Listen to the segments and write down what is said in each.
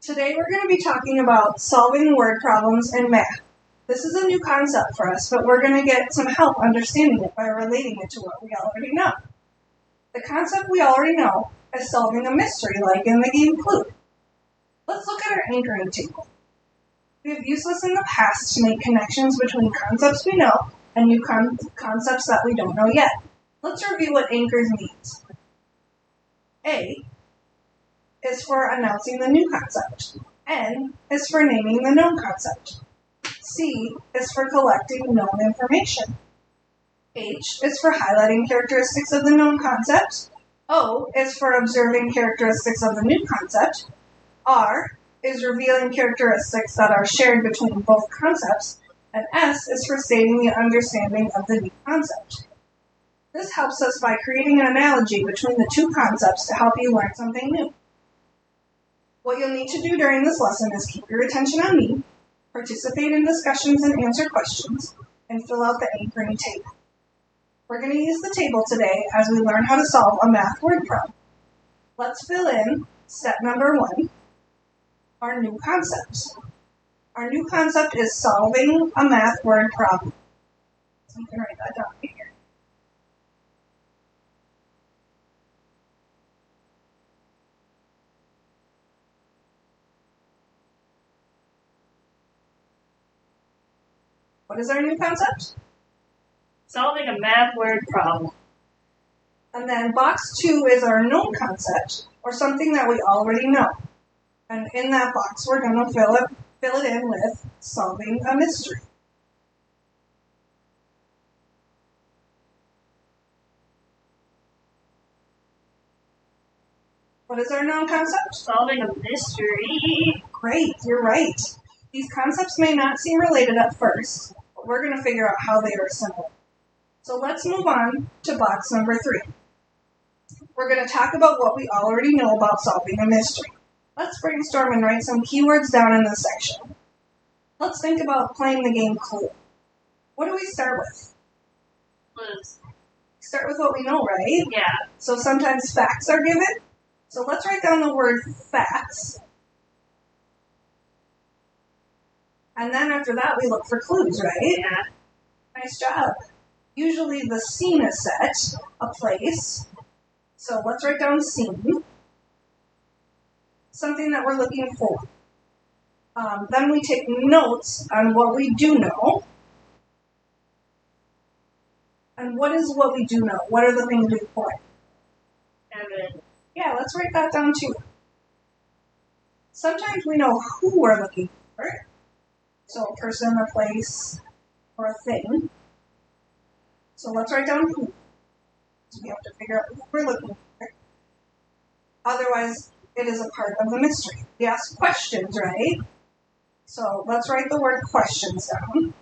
Today we're going to be talking about solving word problems in math. This is a new concept for us, but we're going to get some help understanding it by relating it to what we already know. The concept we already know is solving a mystery, like in the game Clue. Let's look at our anchoring table. We have used this in the past to make connections between concepts we know and new concepts that we don't know yet. Let's review what anchors means. A is for announcing the new concept. N is for naming the known concept. C is for collecting known information. H is for highlighting characteristics of the known concept. O is for observing characteristics of the new concept. R is revealing characteristics that are shared between both concepts. And S is for stating the understanding of the new concept. This helps us by creating an analogy between the two concepts to help you learn something new. What you'll need to do during this lesson is keep your attention on me, participate in discussions and answer questions, and fill out the anchoring table. We're going to use the table today as we learn how to solve a math word problem. Let's fill in step number 1, our new concept. Our new concept is solving a math word problem. So you can write that down here. What is our new concept? Solving a math word problem. And then box 2 is our known concept, or something that we already know. And in that box, we're going to fill it in with solving a mystery. What is our known concept? Solving a mystery. Great, you're right. These concepts may not seem related at first, but we're going to figure out how they are similar. So let's move on to box number 3. We're going to talk about what we already know about solving a mystery. Let's brainstorm and write some keywords down in this section. Let's think about playing the game Clue. What do we start with? Clues. Start with what we know, right? Yeah. So sometimes facts are given. So let's write down the word facts. And then after that, we look for clues, right? Yeah. Nice job. Usually the scene is set, a place. So let's write down scene. Something that we're looking for. Then we take notes on what we do know. And what is what we do know? What are the things we point? Evidence. Yeah, let's write that down too. Sometimes we know who we're looking for. So a person, a place, or a thing. So let's write down who. So we have to figure out who we're looking for. Otherwise, it is a part of the mystery. We ask questions, right? So let's write the word questions down.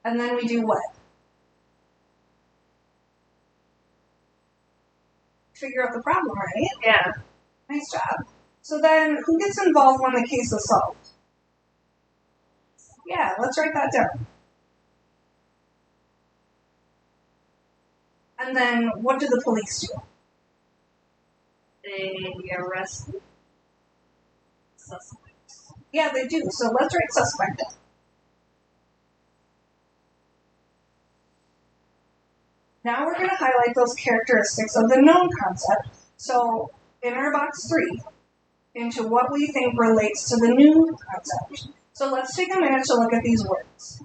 And then we do what? Figure out the problem, right? Yeah. Nice job. So then, who gets involved when the case is solved? Yeah, let's write that down. And then, what do the police do? They arrest suspects. Yeah, they do. So let's write suspect down. Now we're going to highlight those characteristics of the known concept. So, in our box 3, into what we think relates to the new concept. So let's take a minute to look at these words.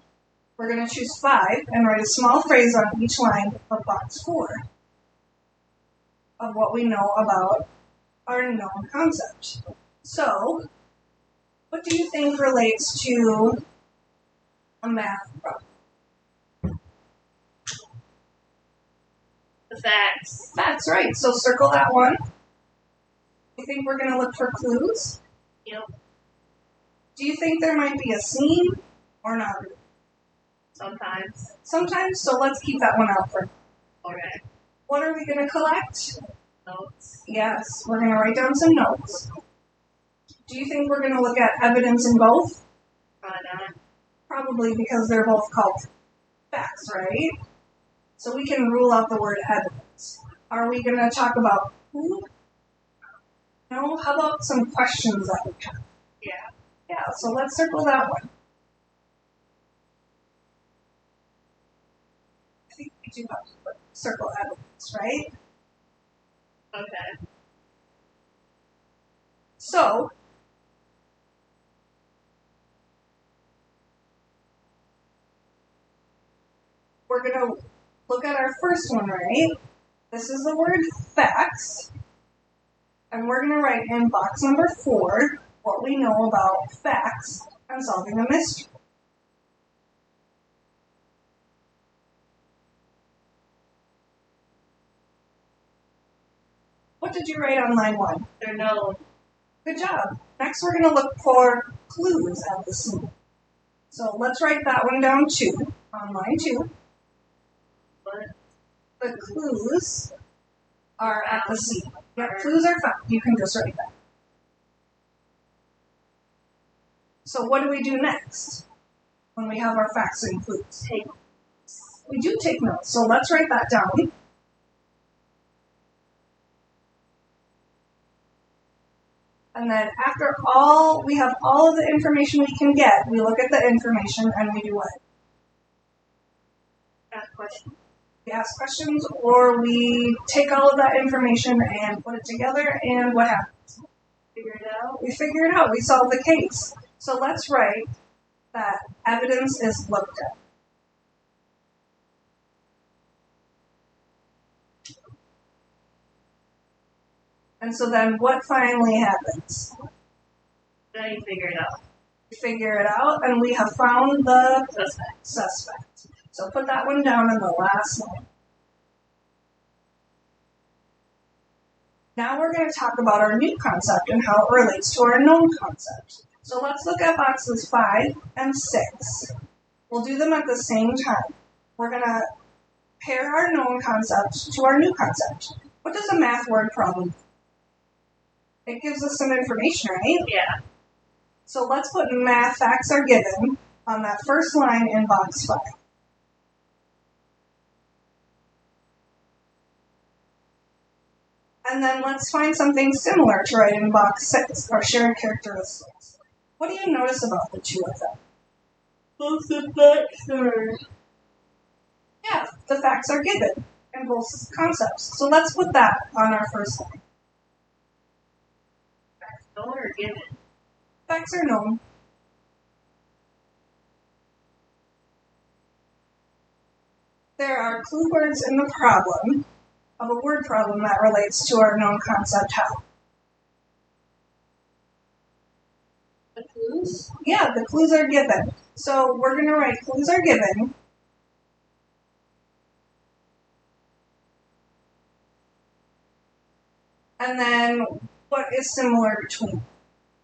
We're going to choose 5 and write a small phrase on each line of box 4 of what we know about our known concept. So, what do you think relates to a math problem? The facts. That's right. So circle that one. You think we're going to look for clues? Yep. Do you think there might be a scene or not? Sometimes. Sometimes, so let's keep that one out for now. Okay. What are we going to collect? Notes. Yes, we're going to write down some notes. Do you think we're going to look at evidence in both? Probably not. Probably because they're both called facts, right? So we can rule out the word evidence. Are we going to talk about who? No, how about some questions that we have? Yeah. Yeah, so let's circle that one. I think we do have to put circle evidence, right? Okay. So, we're going to look at our first one, right? This is the word facts. And we're going to write in box number 4 what we know about facts and solving a mystery. What did you write on line 1? They're known. Good job. Next, we're going to look for clues at the scene. So let's write that one down too, on line 2. But The clues are at the scene. Yeah, clues are found. You can just write that. So what do we do next when we have our facts and clues? take We do take notes. So let's write that down. And then after we have all of the information we can get, we look at the information and we do what? ask questions. We ask questions, or we take all of that information and put it together, and what happens? Figure it out. We figure it out. We solve the case. So let's write that evidence is looked at. And so then what finally happens? Then you figure it out. We figure it out, and we have found the Suspect. suspect. So put that one down in the last line. Now we're going to talk about our new concept and how it relates to our known concept. So let's look at boxes 5 and 6. We'll do them at the same time. We're going to pair our known concept to our new concept. What does a math word problem do? It gives us some information, right? Yeah. So let's put math facts are given on that first line in box 5. And then let's find something similar to write in box 6, our shared characteristics. What do you notice about the two of them? Both the facts are. Yeah, the facts are given in both concepts. So let's put that on our first line. Facts known or given. Facts are known. There are clue words in the problem of a word problem that relates to our known concept how. The clues? Yeah, the clues are given. So we're going to write clues are given. And then what is similar between them?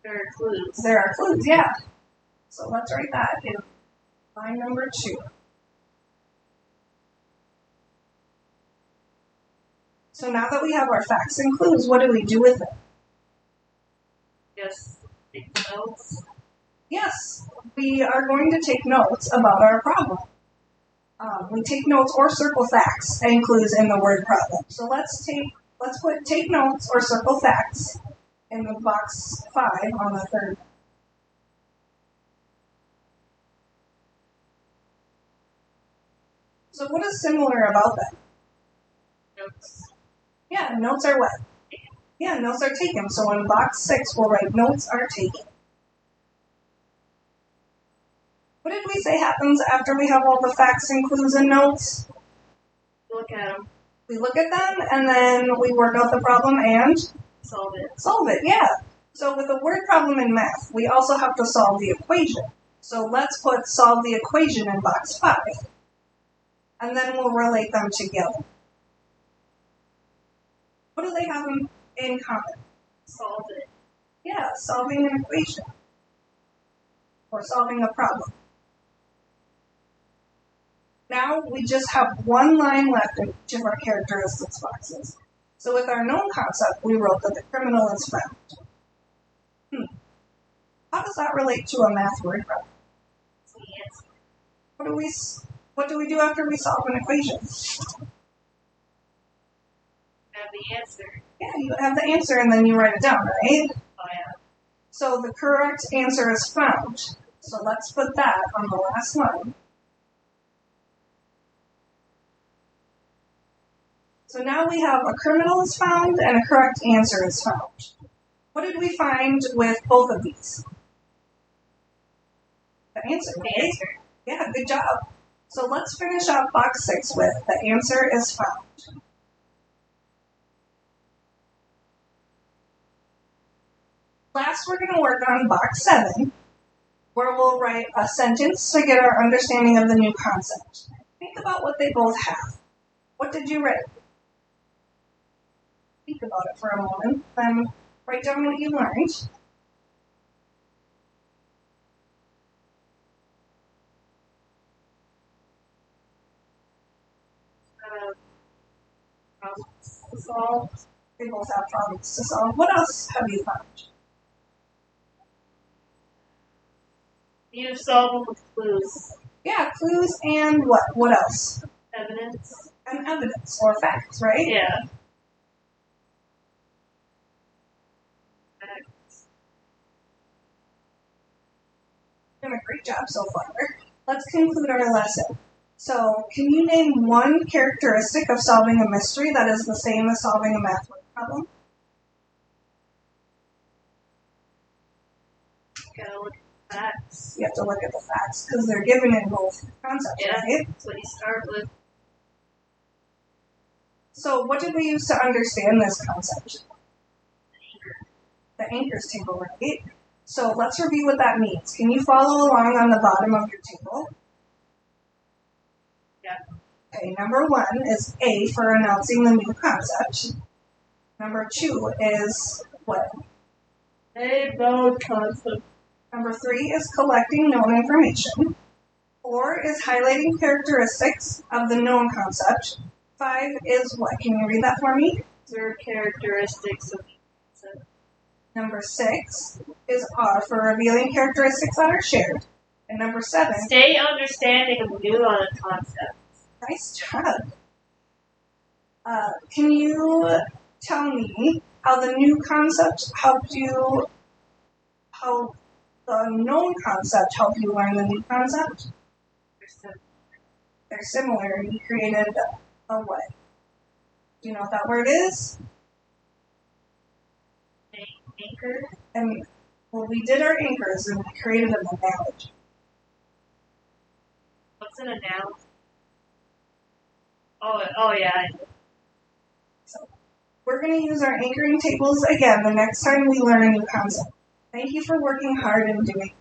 There are clues. There are clues, yeah. So let's write that in line number 2. So now that we have our facts and clues, what do we do with it? Just take notes. Yes, we are going to take notes about our problem. We take notes or circle facts and clues in the word problem. So let's put take notes or circle facts in the box 5 on the third. So what is similar about that? Notes. Yeah, notes are what? Yeah, notes are taken. So in box 6, we'll write notes are taken. What did we say happens after we have all the facts and clues and notes? Look at them. We look at them and then we work out the problem and Solve it. solve it, yeah. So with a word problem in math, we also have to solve the equation. So let's put solve the equation in box 5. And then we'll relate them together. What do they have in common? Solve it. Yeah, solving an equation. Or solving a problem. Now we just have one line left in each of our characteristics boxes. So with our known concept, we wrote that the criminal is found. How does that relate to a math word problem? That's the answer. What do we do after we solve an equation? Have the answer. Yeah, you have the answer and then you write it down, right? Oh yeah. So the correct answer is found. So let's put that on the last line. So now we have a criminal is found and a correct answer is found. What did we find with both of these? The answer, right? Yeah, good job. So let's finish off box 6 with the answer is found. Last, we're going to work on box 7, where we'll write a sentence to get our understanding of the new concept. Think about what they both have. What did you write? Think about it for a moment, then write down what you learned. Problems to solve. They both have problems to solve. What else have you found? You solve them with clues. Yeah, clues and what? What else? Evidence. And evidence or facts, right? Yeah. You've done a great job so far. Let's conclude our lesson. So, can you name one characteristic of solving a mystery that is the same as solving a math word problem? Gotta look at facts. You have to look at the facts because they're given in both concepts, Yeah. right? That's what you start with. So, what did we use to understand this concept? The anchors table, right? So, let's review what that means. Can you follow along on the bottom of your table? Yeah. Okay, number 1 is A for announcing the new concept. Number 2 is what? They both concept. Number 3 is collecting known information. 4 is highlighting characteristics of the known concept. 5 is what? Can you read that for me? Their characteristics of concept. Number 6 is R for revealing characteristics that are shared. And number 7, Stay understanding of new on a concept. nice job. Can you tell me how the new concept helped you, how the known concept helped you learn the new concept? They're similar. You created a what? Do you know what that word is? Anchor. And well, we did our anchors and we created an analogy. What's an analogy? Oh yeah. So we're going to use our anchoring tables again the next time we learn a new concept. Thank you for working hard and doing